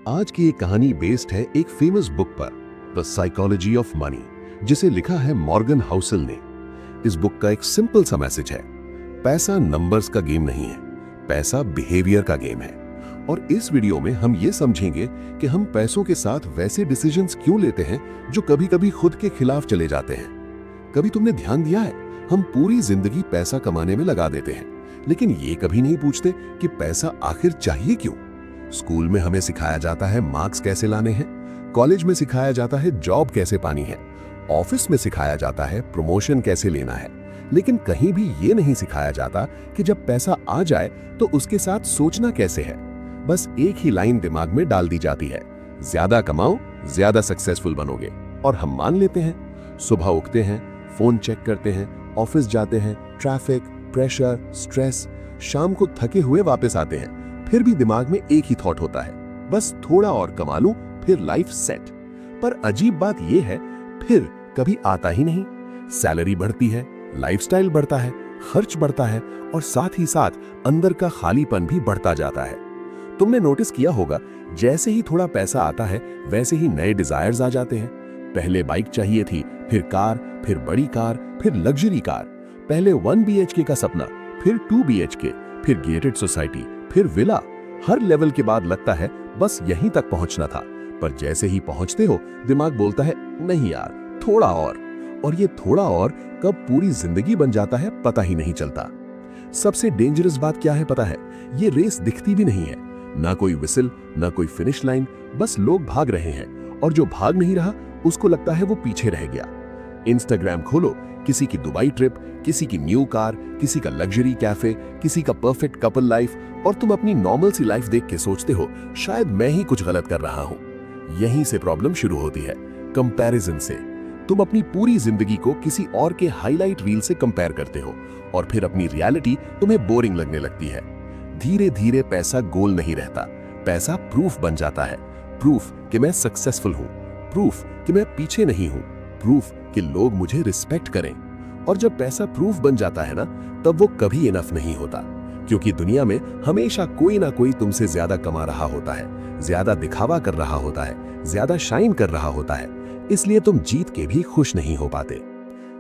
आज की ये कहानी बेस्ड है एक फेमस बुक पर, द साइकोलॉजी ऑफ मनी, जिसे लिखा है मॉर्गन हाउसल ने। इस बुक का एक सिंपल सा मैसेज है, पैसा नंबर्स का गेम नहीं है, पैसा बिहेवियर का गेम है। और इस वीडियो में हम ये समझेंगे कि हम पैसों के साथ वैसे डिसीजंस क्यों लेते हैं जो कभी कभी खुद के खिलाफ चले जाते हैं। कभी तुमने ध्यान दिया है, हम पूरी जिंदगी पैसा कमाने में लगा देते हैं, लेकिन ये कभी नहीं पूछते कि पैसा आखिर चाहिए क्यों। स्कूल में हमें सिखाया जाता है मार्क्स कैसे लाने हैं, कॉलेज में सिखाया जाता है जॉब कैसे पानी है, ऑफिस में सिखाया जाता है प्रमोशन कैसे लेना है, लेकिन कहीं भी ये नहीं सिखाया जाता कि जब पैसा आ जाए तो उसके साथ सोचना कैसे है। बस एक ही लाइन दिमाग में डाल दी जाती है, ज्यादा कमाओ ज्यादा सक्सेसफुल बनोगे। और हम मान लेते हैं। सुबह उठते हैं, फोन चेक करते हैं, ऑफिस जाते हैं, ट्रैफिक, प्रेशर, स्ट्रेस, शाम को थके हुए वापस आते हैं, फिर भी दिमाग में एक ही थॉट होता है, बस थोड़ा और कमा लूं फिर लाइफ सेट। पर अजीब बात यह है, फिर कभी आता ही नहीं। सैलरी बढ़ती है, लाइफस्टाइल बढ़ता है, खर्च बढ़ता है और साथ ही साथ अंदर का खालीपन भी बढ़ता जाता है। तुमने नोटिस किया होगा, जैसे ही थोड़ा पैसा आता है वैसे ही नए डिजायर्स आ जाते हैं। पहले बाइक चाहिए थी, फिर कार, फिर बड़ी कार, फिर लग्जरी कार। पहले 1 BHK का सपना, फिर 2 BHK, फिर गेटेड सोसाइटी, फिर विला। हर लेवल के बाद लगता है बस यहीं तक पहुंचना था, पर जैसे ही पहुंचते हो दिमाग बोलता है नहीं यार, थोड़ा और ये थोड़ा और कब पूरी जिंदगी बन जाता है पता ही नहीं चलता। सबसे डेंजरस बात क्या है पता है, ये रेस दिखती भी नहीं है, ना कोई विसिल, ना कोई फिनिश लाइन, बस लोग भाग रहे हैं और जो भाग नहीं रहा उसको लगता है वो पीछे रह गया। इंस्टाग्राम खोलो, किसी की दुबई ट्रिप, किसी की न्यू कार, किसी का लग्जरी कैफे, किसी का परफेक्ट कपल लाइफ, और तुम अपनी नॉर्मल सी लाइफ देख के सोचते हो शायद मैं ही कुछ गलत कर रहा हूं। यहीं से प्रॉब्लम शुरू होती है, कंपैरिजन से। तुम अपनी पूरी जिंदगी को किसी और के हाईलाइट रील से कंपेयर करते हो और फिर अपनी रियलिटी तुम्हें बोरिंग लगने लगती है। धीरे धीरे पैसा गोल नहीं रहता, पैसा प्रूफ बन जाता है। प्रूफ कि मैं सक्सेसफुल हूं, प्रूफ कि मैं पीछे नहीं हूं, प्रूफ कि लोग मुझे रिस्पेक्ट करें। और जब पैसा प्रूफ बन जाता है ना, तब वो कभी इनफ नहीं होता, क्योंकि दुनिया में हमेशा कोई ना कोई तुमसे ज्यादा कमा रहा होता है, ज्यादा दिखावा कर रहा होता है, ज्यादा शाइन कर रहा होता है। इसलिए तुम जीत के भी खुश नहीं हो पाते।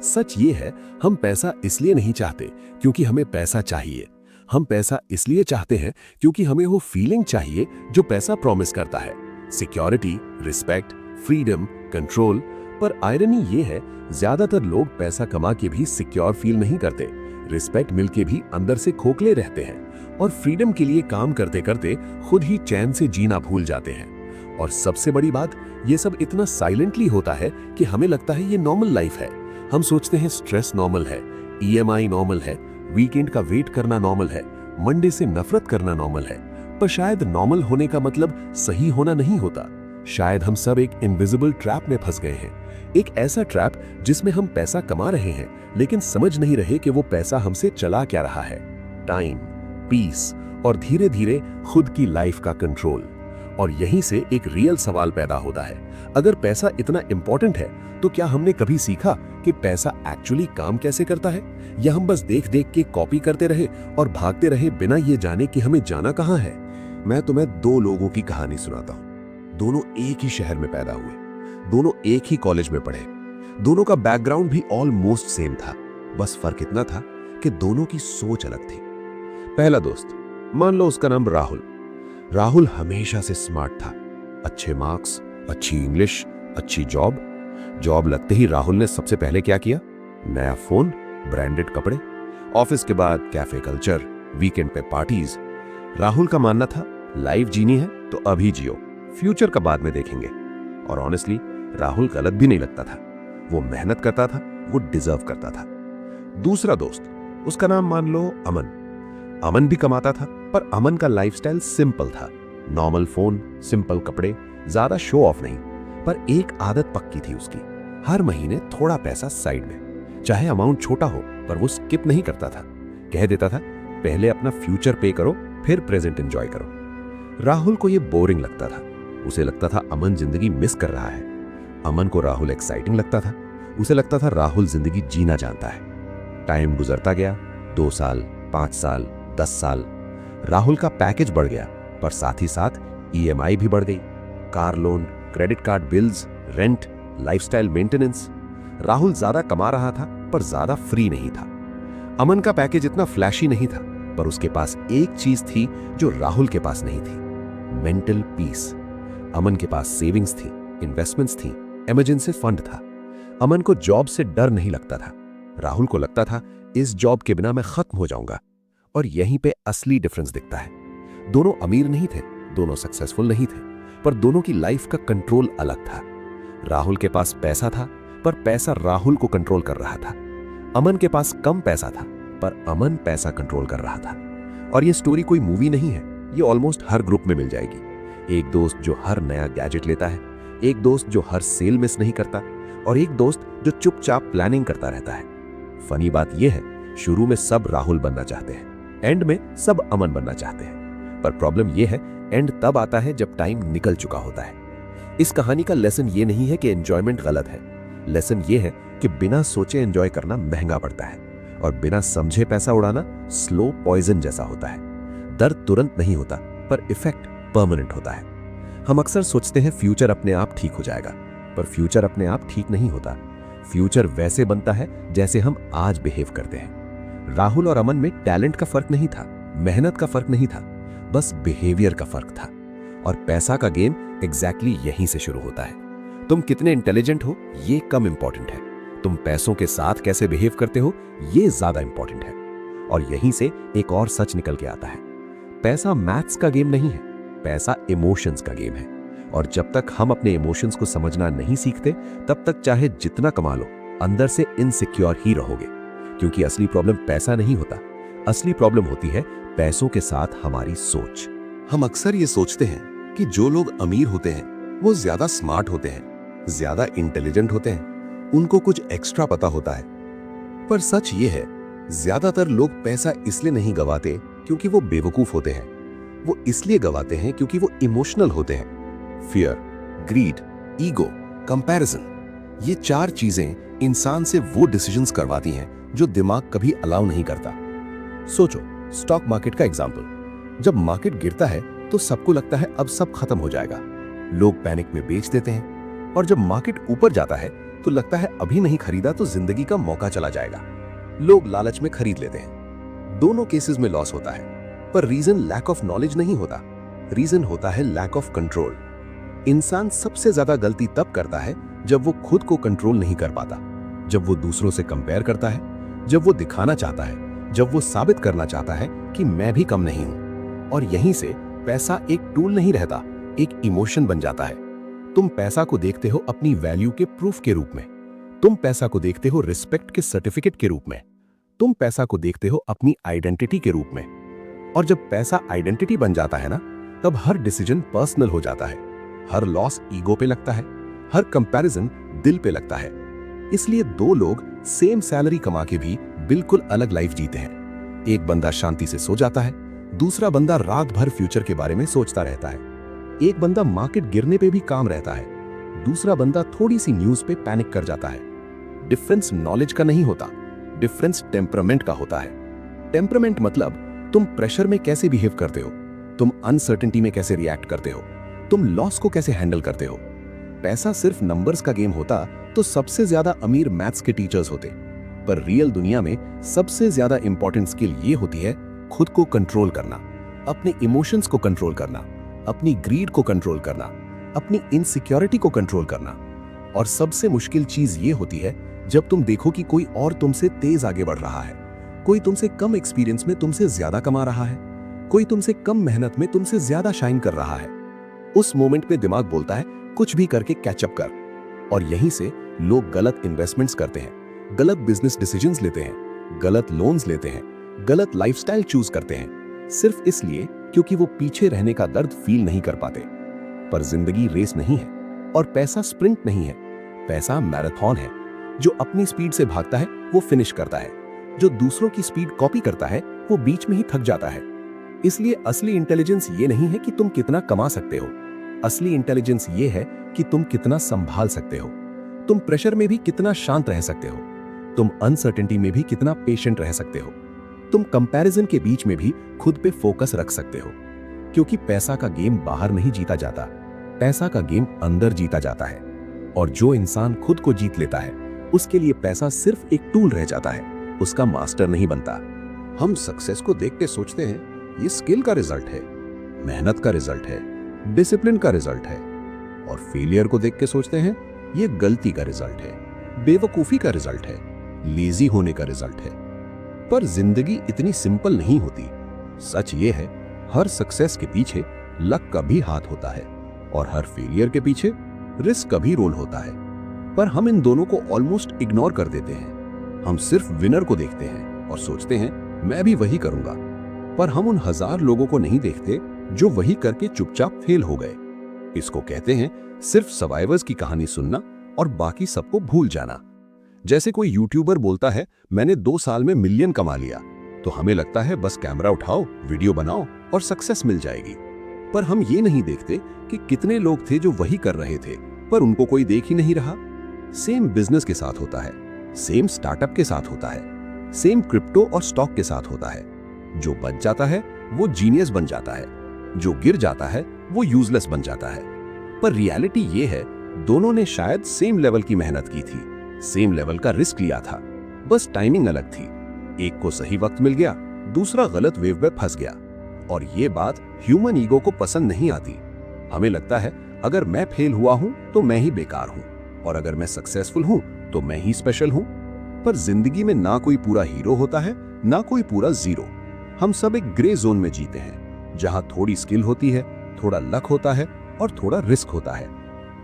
सच ये है, हम पैसा इसलिए नहीं चाहते क्योंकि हमें पैसा चाहिए। हम पैसा इसलिए चाहते हैं क्योंकि हमें वो फीलिंग चाहिए जो पैसा प्रॉमिस करता है, सिक्योरिटी, रिस्पेक्ट, फ्रीडम, कंट्रोल। पर आयरनी ये है, ज्यादातर लोग पैसा कमा के भी सिक्योर फील नहीं करते, रिस्पेक्ट मिलके भी अंदर से खोखले रहते हैं और फ्रीडम के लिए काम करते करते खुद ही चैन से जीना भूल जाते हैं। और सबसे बड़ी बात, ये सब इतना साइलेंटली होता है कि हमें लगता है ये नॉर्मल लाइफ है। हम सोचते हैं स्ट्रेस नॉर्मल है, EMI नॉर्मल है, वीकेंड का वेट करना नॉर्मल है, मंडे से नफरत करना नॉर्मल है। पर शायद नॉर्मल होने का मतलब सही होना नहीं होता। शायद हम सब एक इनविजिबल ट्रैप में फंस गए हैं, एक ऐसा ट्रैप जिसमें हम पैसा कमा रहे हैं लेकिन समझ नहीं रहे कि वो पैसा हमसे चला क्या रहा है। टाइम, पीस और धीरे धीरे खुद की लाइफ का कंट्रोल। और यहीं से एक रियल सवाल पैदा होता है, अगर पैसा इतना इंपॉर्टेंट है तो क्या हमने कभी सीखा कि पैसा एक्चुअली काम कैसे करता है, या हम बस देख देख के कॉपी करते रहे और भागते रहे बिना ये जाने कि हमें जाना कहाँ है। मैं तुम्हें 2 लोगों की कहानी सुनाता हूँ। दोनों एक ही शहर में पैदा हुए, दोनों एक ही कॉलेज में पढ़े, दोनों का बैकग्राउंड भी ऑलमोस्ट सेम था, बस फर्क इतना था कि दोनों की सोच अलग थी। पहला दोस्त, मान लो उसका नाम राहुल। राहुल हमेशा से स्मार्ट था, अच्छे मार्क्स, अच्छी इंग्लिश, अच्छी जॉब लगते ही राहुल ने सबसे पहले क्या किया, नया फोन, ब्रांडेड कपड़े, ऑफिस के बाद कैफे कल्चर, वीकेंड पे पार्टीज। राहुल का मानना था लाइफ जीनी है तो अभी जियो, फ्यूचर का बाद में देखेंगे। और ऑनेस्टली राहुल गलत भी नहीं लगता था, वो मेहनत करता था, वो डिजर्व करता था। दूसरा दोस्त, उसका नाम मान लो अमन। अमन भी कमाता था, पर अमन का लाइफस्टाइल सिंपल था, नॉर्मल फोन, सिंपल कपड़े, ज्यादा शो ऑफ नहीं। पर एक आदत पक्की थी उसकी, हर महीने थोड़ा पैसा साइड में, चाहे अमाउंट छोटा हो, पर वो स्किप नहीं करता था। कह देता था पहले अपना फ्यूचर पे करो फिर प्रेजेंट एंजॉय करो। राहुल को ये बोरिंग लगता था, उसे लगता था अमन जिंदगी मिस कर रहा है। अमन को राहुल एक्साइटिंग लगता था, उसे लगता था राहुल जिंदगी जीना जानता है। टाइम गुजरता गया, 2 साल, 5 साल, 10 साल। राहुल का पैकेज बढ़ गया, पर साथ ही साथ EMI भी बढ़ गई, car loan, credit card bills, rent, lifestyle maintenance. Rahul ज्यादा कमा रहा था पर ज्यादा फ्री नहीं था। अमन का पैकेज इतना फ्लैशी नहीं था, पर उसके पास एक चीज थी जो राहुल के पास नहीं थी, मेंटल पीस। अमन के पास सेविंग्स थी, इन्वेस्टमेंट्स थी, इमरजेंसी फंड था। अमन को जॉब से डर नहीं लगता था। राहुल को लगता था इस जॉब के बिना मैं खत्म हो जाऊंगा। और यहीं पे असली डिफरेंस दिखता है। दोनों अमीर नहीं थे, दोनों सक्सेसफुल नहीं थे, पर दोनों की लाइफ का कंट्रोल अलग था। राहुल के पास पैसा था, पर पैसा राहुल को कंट्रोल कर रहा था। अमन के पास कम पैसा था, पर अमन पैसा कंट्रोल कर रहा था। और ये स्टोरी कोई मूवी नहीं है, ये ऑलमोस्ट हर ग्रुप में मिल जाएगी। एक दोस्त जो हर नया गैजेट लेता है, एक दोस्त जो हर सेल मिस नहीं करता, और एक दोस्त जो चुपचाप प्लानिंग करता रहता है। फनी बात यह है, शुरू में सब राहुल बनना चाहते हैं, एंड में सब अमन बनना चाहते हैं। पर प्रॉब्लम यह है, एंड तब आता है जब टाइम निकल चुका होता है। इस कहानी का लेसन ये नहीं है कि एंजॉयमेंट गलत है। लेसन ये है कि बिना सोचे एंजॉय करना महंगा पड़ता है, और बिना समझे पैसा उड़ाना स्लो पॉइजन जैसा होता है। दर्द तुरंत नहीं होता, पर इफेक्ट परमानेंट होता है। हम अक्सर सोचते हैं फ्यूचर अपने आप ठीक हो जाएगा, पर फ्यूचर अपने आप ठीक नहीं होता। फ्यूचर वैसे बनता है जैसे हम आज बिहेव करते हैं। राहुल और अमन में टैलेंट का फर्क नहीं था, मेहनत का फर्क नहीं था, बस बिहेवियर का फर्क था। और पैसा का गेम एग्जैक्टली यहीं से शुरू होता है। तुम कितने इंटेलिजेंट हो ये कम इंपॉर्टेंट है, तुम पैसों के साथ कैसे बिहेव करते हो ये ज्यादा इंपॉर्टेंट है। और यहीं से एक और सच निकल के आता है, पैसा मैथ्स का गेम नहीं है, पैसा इमोशंस का गेम है। और जब तक हम अपने इमोशंस को समझना नहीं सीखते, तब तक चाहे जितना कमा लो, अंदर से इनसिक्योर ही रहोगे। क्योंकि असली प्रॉब्लम पैसा नहीं होता, असली प्रॉब्लम होती है पैसों के साथ हमारी सोच। हम अक्सर ये सोचते हैं कि जो लोग अमीर होते हैं वो ज्यादा स्मार्ट होते हैं, ज्यादा इंटेलिजेंट होते हैं, उनको कुछ एक्स्ट्रा पता होता है। पर सच ये है, ज्यादातर लोग पैसा इसलिए नहीं गवाते क्योंकि वो बेवकूफ होते हैं, वो इसलिए गवाते हैं क्योंकि वो इमोशनल होते हैं। फियर, ग्रीड, ईगो, कंपैरिजन, ये चार चीजें इंसान से वो डिसीजंस करवाती हैं जो दिमाग कभी अलाउ नहीं करता। सोचो, स्टॉक मार्केट का एग्जांपल। जब मार्केट गिरता है तो सबको लगता है अब सब खत्म हो जाएगा, लोग पैनिक में बेच देते हैं। और जब मार्केट ऊपर जाता है तो लगता है अभी नहीं खरीदा तो जिंदगी का मौका चला जाएगा, लोग लालच में खरीद लेते हैं। दोनों केसेस में लॉस होता है, पर रीजन लैक ऑफ नॉलेज नहीं होता, रीजन होता है लैक ऑफ कंट्रोल। इंसान सबसे ज्यादा गलती तब करता है जब वो खुद को कंट्रोल नहीं कर पाता, जब वो दूसरों से कंपेयर करता है, जब वो दिखाना चाहता है, जब वो साबित करना चाहता है कि मैं भी कम नहीं हूं। और यहीं से पैसा एक टूल नहीं रहता, एक इमोशन बन जाता है। तुम पैसा को देखते हो अपनी वैल्यू के प्रूफ के रूप में, तुम पैसा को देखते हो रिस्पेक्ट के सर्टिफिकेट के रूप में, तुम पैसा को देखते हो अपनी आइडेंटिटी के रूप में। और जब पैसा आइडेंटिटी बन जाता है ना, तब हर डिसीजन पर्सनल हो जाता है, हर लॉस ईगो पे लगता है, हर कंपैरिजन दिल पे लगता है। इसलिए दो लोग सेम सैलरी कमा के भी बिल्कुल अलग लाइफ जीते हैं। एक बंदा शांति से सो जाता है, दूसरा बंदा रात भर फ्यूचर के बारे में सोचता रहता है। एक बंदा मार्केट गिरने पे भी काम रहता है, दूसरा बंदा थोड़ी सी न्यूज पे पैनिक कर जाता है। डिफरेंस नॉलेज का नहीं होता, डिफरेंस टेम्परामेंट का होता है। टेम्परामेंट मतलब तुम प्रेशर में कैसे बिहेव करते हो, तुम अनसर्टेनिटी में कैसे रिएक्ट करते हो, तुम लॉस को कैसे हैंडल करते हो। पैसा सिर्फ नंबर्स का गेम होता तो सबसे ज्यादा अमीर मैथ्स के टीचर्स होते, पर रियल दुनिया में सबसे ज्यादा इंपॉर्टेंट स्किल ये होती है खुद को कंट्रोल करना, अपने इमोशंस को कंट्रोल करना, अपनी ग्रीड को कंट्रोल करना, अपनी इनसिक्योरिटी को कंट्रोल करना। और सबसे मुश्किल चीज ये होती है जब तुम देखो कि कोई और तुमसे तेज आगे बढ़ रहा है, कोई तुमसे कम एक्सपीरियंस में तुमसे ज्यादा कमा रहा है, कोई तुमसे कम मेहनत में तुमसे ज्यादा शाइन कर रहा है। उस मोमेंट पे दिमाग बोलता है कुछ भी करके कैचअप कर। और यहीं से लोग गलत इन्वेस्टमेंट्स करते हैं, गलत बिजनेस डिसीजंस लेते हैं, गलत लोन्स लेते हैं, गलत लाइफस्टाइल चूज करते हैं, सिर्फ इसलिए क्योंकि वो पीछे रहने का दर्द फील नहीं कर पाते। पर जिंदगी रेस नहीं है, और पैसा स्प्रिंट नहीं है, पैसा मैराथन है। जो अपनी स्पीड से भागता है वो फिनिश करता है, जो दूसरों की स्पीड कॉपी करता है वो बीच में ही थक जाता है। इसलिए असली इंटेलिजेंस ये नहीं है कि तुम कितना कमा सकते हो, असली इंटेलिजेंस ये है कि तुम कितना संभाल सकते हो, तुम प्रेशर में भी कितना शांत रह सकते हो, तुम अनसर्टेनिटी में भी कितना पेशेंट रह सकते हो, तुम कंपैरिजन के बीच में भी खुद पे फोकस रख सकते हो। क्योंकि पैसा का गेम बाहर नहीं जीता जाता, पैसा का गेम अंदर जीता जाता है, और जो इंसान खुद को जीत लेता है उसके लिए पैसा सिर्फ एक टूल रह जाता है, उसका मास्टर नहीं बनता। हम सक्सेस को देख के सोचते हैं ये स्किल का रिजल्ट है, मेहनत का रिजल्ट है, डिसिप्लिन का रिजल्ट है, और फेलियर को देख के सोचते हैं ये गलती का रिजल्ट है, बेवकूफी का रिजल्ट है, लेजी होने का रिजल्ट है। पर जिंदगी इतनी सिंपल नहीं होती। सच ये है, हर सक्सेस के पीछे लक का भी हाथ होता है, और हर फेलियर के पीछे रिस्क का भी रोल होता है। पर हम इन दोनों को ऑलमोस्ट इग्नोर कर देते हैं। हम सिर्फ विनर को देखते हैं और सोचते हैं मैं भी वही करूंगा। पर हम उन हजार लोगों को नहीं देखते जो वही करके चुपचाप फेल हो गए। इसको कहते हैं सिर्फ सर्वाइवर्स की कहानी सुनना और बाकी सबको भूल जाना। जैसे कोई यूट्यूबर बोलता है मैंने 2 साल में मिलियन कमा लिया, तो हमें लगता है बस कैमरा उठाओ, वीडियो बनाओ और सक्सेस मिल जाएगी। पर हम ये नहीं देखते कि कितने लोग थे जो वही कर रहे थे पर उनको कोई देख ही नहीं रहा। सेम बिजनेस के साथ होता है, सेम स्टार्टअप के साथ होता है, सेम क्रिप्टो और स्टॉक के साथ होता है। जो बच जाता है वो जीनियस बन जाता है, जो गिर जाता है वो यूजलेस बन जाता है। पर रियलिटी ये है दोनों ने शायद सेम लेवल की मेहनत की थी, सेम लेवल का रिस्क लिया था, बस टाइमिंग अलग थी। एक को सही वक्त मिल गया, दूसरा गलत वेव में फंस गया। और ये बात ह्यूमन ईगो को पसंद नहीं आती। हमें लगता है अगर मैं फेल हुआ हूं तो मैं ही बेकार हूं, और अगर मैं सक्सेसफुल हूं तो मैं ही स्पेशल हूं। पर जिंदगी में ना कोई पूरा हीरो होता है, ना कोई पूरा जीरो। हम सब एक ग्रे जोन में जीते हैं, जहां थोड़ी स्किल होती है, थोड़ा लक होता है और थोड़ा रिस्क होता है।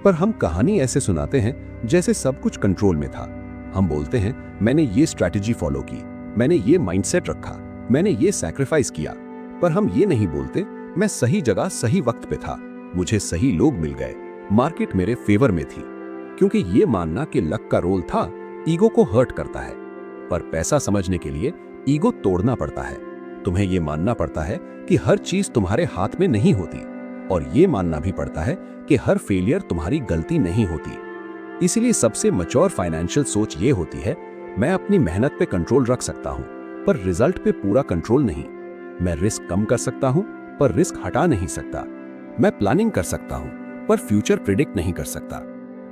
पर हम कहानी ऐसे सुनाते हैं जैसे सब कुछ कंट्रोल में था। हम बोलते हैं मैंने ये स्ट्रैटेजी फॉलो की, मैंने ये माइंडसेट रखा, मैंने ये सैक्रिफाइस किया। पर हम ये नहीं बोलते मैं सही जगह सही वक्त पे था, मुझे सही लोग मिल गए, मार्केट मेरे फेवर में थी। क्योंकि ये मानना कि लक का रोल था ईगो को हर्ट करता है। पर पैसा समझने के लिए ईगो तोड़ना पड़ता है। तुम्हें ये मानना पड़ता है कि हर चीज तुम्हारे हाथ में नहीं होती, और ये मानना भी पड़ता है कि हर फेलियर तुम्हारी गलती नहीं होती। इसलिए सबसे मैच्योर फाइनेंशियल सोच ये होती है मैं अपनी मेहनत पे कंट्रोल रख सकता हूं पर रिजल्ट पे पूरा कंट्रोल नहीं। मैं रिस्क कम कर सकता हूं पर रिस्क हटा नहीं सकता। मैं प्लानिंग कर सकता हूं पर फ्यूचर प्रिडिक्ट नहीं कर सकता।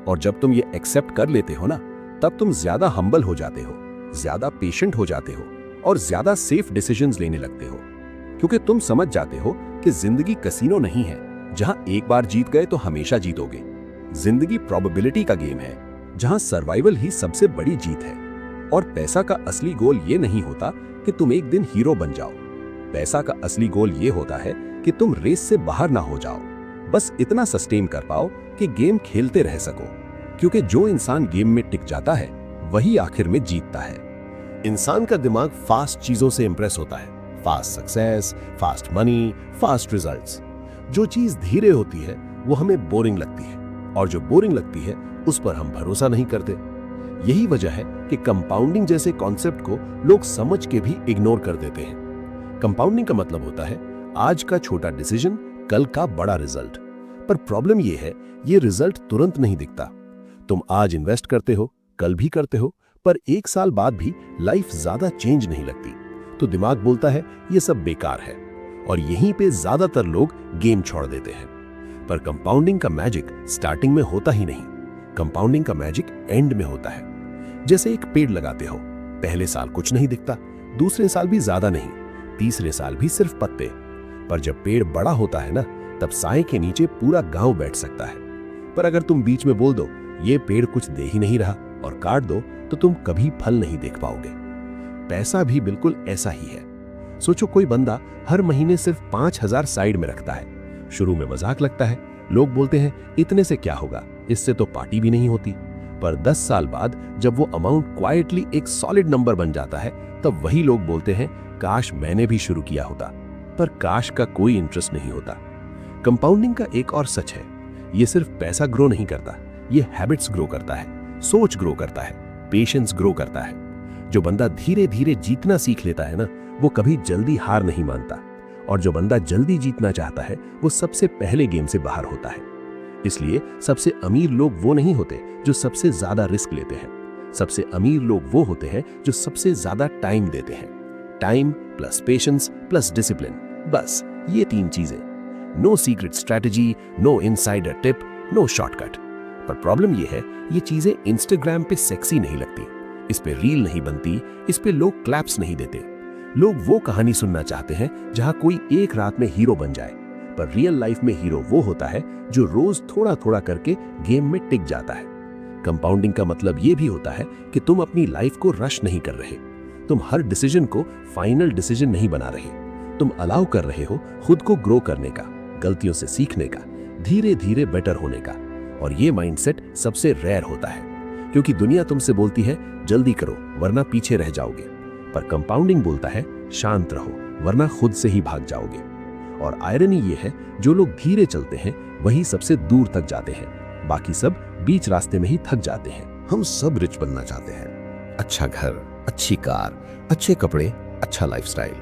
और जब तुम ये एक्सेप्ट कर लेते हो ना, तब तुम ज्यादा हम्बल हो जाते हो, ज्यादा पेशेंट हो जाते हो और ज्यादा सेफ डिसीजंस लेने लगते हो। क्योंकि तुम समझ जाते हो कि जिंदगी कसीनो नहीं है जहां एक बार जीत गए तो हमेशा जीतोगे। जिंदगी प्रोबेबिलिटी का गेम है जहां सर्वाइवल ही सबसे बड़ी जीत है। और पैसा का असली गोल ये नहीं होता कि तुम एक दिन हीरो बन जाओ। पैसा का असली गोल ये होता है कि तुम रेस से बाहर ना हो जाओ, बस इतना सस्टेन कर पाओ कि गेम खेलते रह सको। क्योंकि जो इंसान गेम में टिक जाता है वही आखिर में जीतता है। इंसान का दिमाग फास्ट चीजों से इंप्रेस होता है, fast success, fast money, fast results. जो चीज धीरे होती है वो हमें बोरिंग लगती है, और जो बोरिंग लगती है उस पर हम भरोसा नहीं करते। यही वजह है कि कंपाउंडिंग जैसे कॉन्सेप्ट को लोग समझ के भी इग्नोर कर देते हैं। कंपाउंडिंग का मतलब होता है आज का छोटा डिसीजन, कल का बड़ा रिजल्ट। पर प्रॉब्लम यह है ये रिजल्ट तुरंत नहीं दिखता। तुम आज इन्वेस्ट करते हो, कल भी करते हो, पर 1 साल बाद भी लाइफ ज्यादा चेंज नहीं लगती। तो दिमाग बोलता है ये सब बेकार है, और यहीं पे ज्यादातर लोग गेम छोड़ देते हैं। पर कंपाउंडिंग का मैजिक स्टार्टिंग में होता ही नहीं, कंपाउंडिंग का मैजिक एंड में होता है। जैसे एक पेड़ लगाते हो, पहले साल कुछ नहीं दिखता, दूसरे साल भी ज्यादा नहीं, तीसरे साल भी सिर्फ पत्ते। पर जब पेड़ बड़ा होता है ना, तब साए के नीचे पूरा गांव बैठ सकता है। पर अगर तुम बीच में बोल दो ये पेड़ कुछ दे ही नहीं रहा और काट दो, तो तुम कभी फल नहीं देख पाओगे। पैसा भी बिल्कुल ऐसा ही है। सोचो कोई बंदा हर महीने सिर्फ 5,000 साइड में रखता है। शुरू में मजाक लगता है, लोग बोलते हैं इतने से क्या होगा, इससे तो पार्टी भी नहीं होती। पर 10 साल बाद जब वो अमाउंट क्वाइटली एक सॉलिड नंबर बन जाता है, तब वही लोग बोलते हैं काश मैंने भी शुरू किया होता। पर काश का कोई इंटरेस्ट नहीं होता। कंपाउंडिंग का एक और सच है, ये सिर्फ पैसा ग्रो नहीं करता, ये हैबिट्स ग्रो करता है, सोच ग्रो करता है, पेशेंस ग्रो करता है। जो बंदा धीरे धीरे जीतना सीख लेता है ना, वो कभी जल्दी हार नहीं मानता। और जो बंदा जल्दी जीतना चाहता है वो सबसे पहले गेम से बाहर होता है। इसलिए सबसे अमीर लोग वो नहीं होते जो सबसे ज्यादा रिस्क लेते हैं। सबसे अमीर लोग वो होते हैं जो सबसे ज्यादा टाइम देते हैं। Time plus patience plus discipline, बस ये 3 चीजें। No secret strategy, no insider tip, no shortcut. पर प्रॉब्लम ये है, ये चीजें इंस्टाग्राम पे सेक्सी नहीं लगती, इस पे रील नहीं बनती, इस पे लोग क्लैप्स नहीं देते। लोग वो कहानी सुनना चाहते हैं जहां कोई एक रात में हीरो बन जाए, पर रियल लाइफ में हीरो वो होता है जो रोज थोड़ा थोड़ा करके गेम में टिक जाता है। कंपाउंडिंग का मतलब ये भी होता है कि तुम अपनी लाइफ को रश नहीं कर रहे, तुम हर डिसीजन को फाइनल डिसीजन नहीं बना रहे, तुम अलाउ कर रहे हो खुद को ग्रो करने का, गलतियों से सीखने का, धीरे धीरे बेटर होने का। और ये माइंडसेट सबसे रेयर होता है, क्योंकि दुनिया तुमसे बोलती है जल्दी करो वरना पीछे रह जाओगे, पर कंपाउंडिंग बोलता है शांत रहो वरना खुद से ही भाग जाओगे। और आयरनी ये है, जो लोग धीरे चलते हैं वही सबसे दूर तक जाते हैं, बाकी सब बीच रास्ते में ही थक जाते हैं। हम सब रिच बनना चाहते हैं, अच्छा घर, अच्छी कार, अच्छे कपड़े, अच्छा लाइफस्टाइल।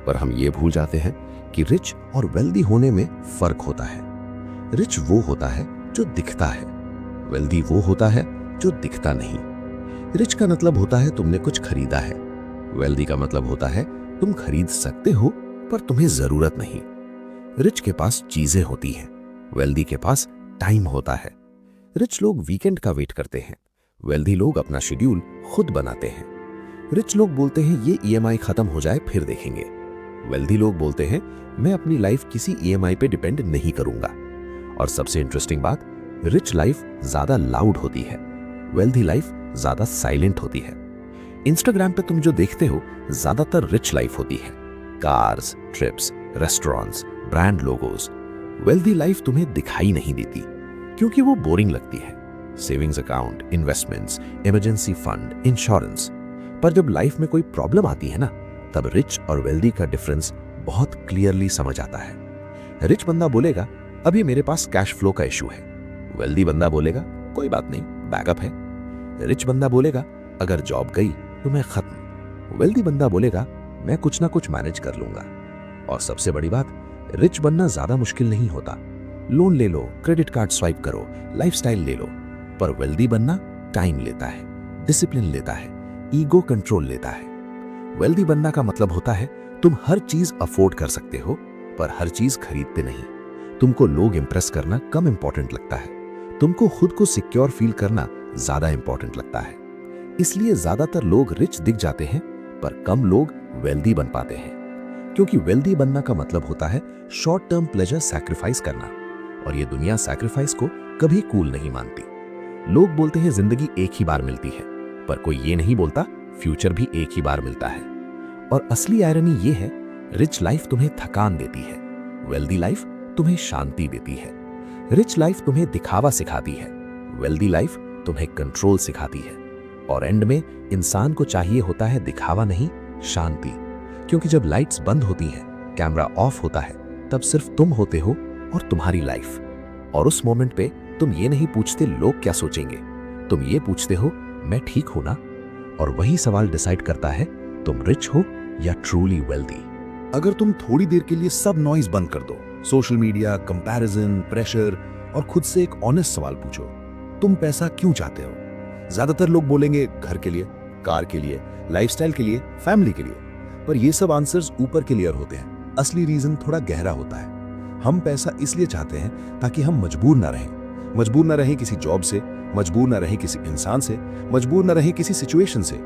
पर हम ये भूल जाते हैं कि रिच और वेल्दी होने में फर्क होता है। रिच वो होता है जो दिखता है, वेल्दी वो होता है जो दिखता नहीं। रिच का मतलब होता है तुमने कुछ खरीदा है, वेल्दी का मतलब होता है तुम खरीद सकते हो पर तुम्हें जरूरत नहीं। रिच के पास चीजें होती हैं, वेल्दी के पास टाइम होता है। रिच लोग वीकेंड का वेट करते हैं, वेल्दी लोग अपना शेड्यूल खुद बनाते हैं। रिच लोग बोलते हैं ये ईएमआई खत्म हो जाए फिर देखेंगे, वेल्दी लोग बोलते हैं मैं अपनी लाइफ किसी ईएमआई पे डिपेंड नहीं करूंगा। और सबसे इंटरेस्टिंग बात, रिच लाइफ ज्यादा लाउड होती है, वेल्दी लाइफ ज्यादा साइलेंट होती है। इंस्टाग्राम पे तुम जो देखते हो ज्यादातर रिच लाइफ होती है, cars, trips, restaurants, brand logos. Wealthy life तुम्हें दिखाई नहीं देती क्योंकि वो बोरिंग लगती है, savings account, investments, emergency fund, insurance. पर जब लाइफ में कोई प्रॉब्लम आती है ना, तब रिच और वेल्दी का डिफरेंस बहुत क्लियरली समझ आता है। रिच बंदा बोलेगा अभी मेरे पास कैश फ्लो का इशू है, वेल्दी बंदा बोलेगा कोई बात नहीं, बैकअप है। रिच बंदा बोलेगा अगर जॉब गई तो मैं खत्म, वेल्दी बंदा बोलेगा मैं कुछ ना कुछ मैनेज कर लूंगा। और सबसे बड़ी बात, रिच बनना ज्यादा मुश्किल नहीं होता। लोन ले लो, क्रेडिट कार्ड स्वाइप करो, लाइफस्टाइल ले लो। पर वेल्दी बनना टाइम लेता है, डिसिप्लिन लेता है, ईगो कंट्रोल लेता है। वेल्दी बनना का मतलब होता है तुम हर चीज अफोर्ड कर सकते हो पर हर चीज खरीदते नहीं। तुमको लोग इंप्रेस करना कम इंपॉर्टेंट लगता है, तुमको खुद को सिक्योर फील करना ज्यादा इंपॉर्टेंट लगता है। इसलिए ज्यादातर लोग रिच दिख जाते हैं पर कम लोग वेल्दी बन पाते हैं, क्योंकि वेल्दी बनना का मतलब होता है शॉर्ट टर्म प्लेजर सैक्रिफाइस करना, और ये दुनिया सैक्रिफाइस को कभी कूल नहीं मानती। लोग बोलते हैं जिंदगी एक ही बार मिलती है, पर कोई ये नहीं बोलता फ्यूचर भी एक ही बार मिलता है। और असली आयरनी ये है, रिच लाइफ तुम्हें थकान देती है, वेल्दी लाइफ तुम्हें शांति देती है। रिच लाइफ तुम्हें दिखावा सिखाती है, वेल्दी लाइफ तुम्हें कंट्रोल सिखाती है। और एंड में इंसान को चाहिए होता है दिखावा नहीं, शांति। क्योंकि जब लाइट्स बंद होती हैं, कैमरा ऑफ होता है, तब सिर्फ तुम होते हो और तुम्हारी लाइफ। और उस मोमेंट पे तुम ये नहीं पूछते लोग क्या सोचेंगे, तुम ये पूछते हो मैं ठीक हूं ना। और वही सवाल डिसाइड करता है तुम रिच हो या ट्रूली वेल्दी। अगर तुम थोड़ी देर के लिए सब नॉइज बंद कर दो, सोशल मीडिया, कंपैरिजन, प्रेशर, और खुद से एक ऑनेस्ट सवाल पूछो, तुम पैसा क्यों चाहते हो? ज्यादातर लोग बोलेंगे घर के लिए, कार के लिए, लाइफस्टाइल के लिए, फैमिली के लिए। पर ये सब आंसर्स ऊपर क्लियर होते हैं, असली रीजन थोड़ा गहरा होता है। हम पैसा इसलिए चाहते हैं ताकि हम मजबूर ना रहें किसी जॉब से, मजबूर ना रहें किसी इंसान से, मजबूर ना रहें किसी सिचुएशन से।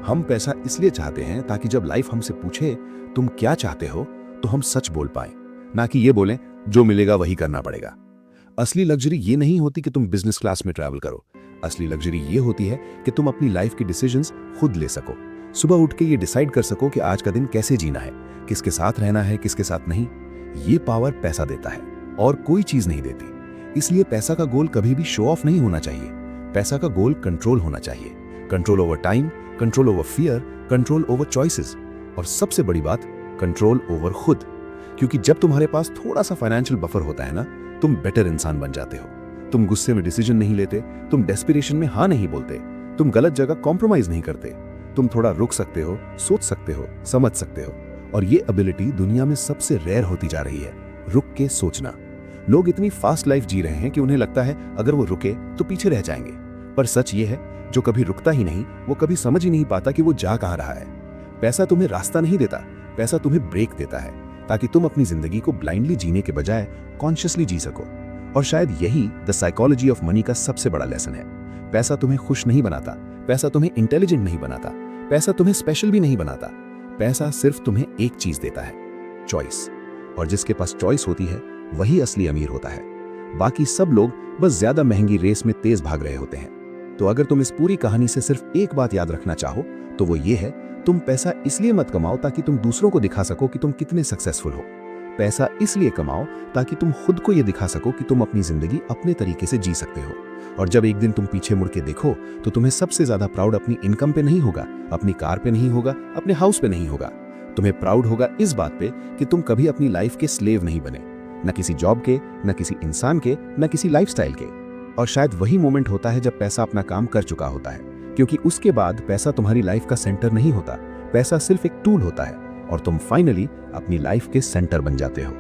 हम पैसा इसलिए चाहते हैं ताकि जब लाइफ हमसे पूछे तुम क्या चाहते हो, तो हम सच बोल पाए, ना कि ये बोलें जो मिलेगा वही करना पड़ेगा। असली लग्जरी ये नहीं होती कि तुम बिजनेस क्लास में ट्रैवल करो, असली लग्जरी ये होती है कि तुम अपनी लाइफ की डिसीजंस खुद ले सको। सुबह उठ के ये डिसाइड कर सको कि आज का दिन कैसे जीना है, किसके साथ रहना है, किसके साथ नहीं। ये पावर पैसा देता है और कोई चीज नहीं देती। इसलिए पैसा का गोल कभी भी शो ऑफ नहीं होना चाहिए, पैसा का गोल कंट्रोल होना चाहिए। Control over time, control over fear, control over choices, और सबसे बड़ी बात कंट्रोल ओवर खुद। क्योंकि जब तुम्हारे पास थोड़ा सा फाइनेंशियल बफर होता है ना, तुम बेटर इंसान बन जाते हो। तुम गुस्से में डिसीजन नहीं लेते, तुम डेस्पिरेशन में हाँ नहीं बोलते, तुम गलत जगह कॉम्प्रोमाइज नहीं करते, तुम थोड़ा रुक सकते हो, सोच सकते हो, समझ सकते हो। और ये एबिलिटी दुनिया में सबसे रेयर होती जा रही है, रुक के सोचना। लोग इतनी फास्ट लाइफ जी रहे हैं कि उन्हें लगता है अगर वो रुके तो पीछे रह जाएंगे। पर सच ये है, जो कभी रुकता ही नहीं वो कभी समझ ही नहीं पाता कि वो जा कहाँ रहा है। पैसा तुम्हें रास्ता नहीं देता, पैसा तुम्हें ब्रेक देता है, ताकि तुम अपनी जिंदगी को ब्लाइंडली जीने के बजाय कॉन्शियसली जी सको। और शायद यही द साइकोलॉजी ऑफ मनी का सबसे बड़ा लेसन है। पैसा तुम्हें खुश नहीं बनाता, पैसा तुम्हें इंटेलिजेंट नहीं बनाता, पैसा तुम्हें स्पेशल भी नहीं बनाता। पैसा सिर्फ तुम्हें एक चीज देता है, चॉइस। और जिसके पास चॉइस होती है वही असली अमीर होता है। बाकी सब लोग बस ज्यादा महंगी रेस में तेज भाग रहे होते हैं। तो अगर तुम इस पूरी कहानी से सिर्फ एक बात याद रखना चाहो तो वो ये है, तुम पैसा इसलिए मत कमाओ ताकि तुम दूसरों को दिखा सको कि तुम कितने सक्सेसफुल हो। पैसा इसलिए कमाओ ताकि तुम खुद को ये दिखा सको कि तुम अपनी जिंदगी अपने तरीके से जी सकते हो। और जब एक दिन तुम पीछे मुड़ के देखो तो तुम्हें सबसे ज्यादा प्राउड अपनी इनकम पे नहीं होगा, अपनी कार पे नहीं होगा, अपने हाउस पे नहीं होगा। तुम्हें प्राउड होगा इस बात पे कि तुम कभी अपनी लाइफ के स्लेव नहीं बने, न किसी जॉब के, न किसी इंसान के, न किसी लाइफस्टाइल के। और शायद वही मोमेंट होता है जब पैसा अपना काम कर चुका होता है, क्योंकि उसके बाद पैसा तुम्हारी लाइफ का सेंटर नहीं होता। पैसा सिर्फ एक टूल होता है और तुम फाइनली अपनी लाइफ के सेंटर बन जाते हो।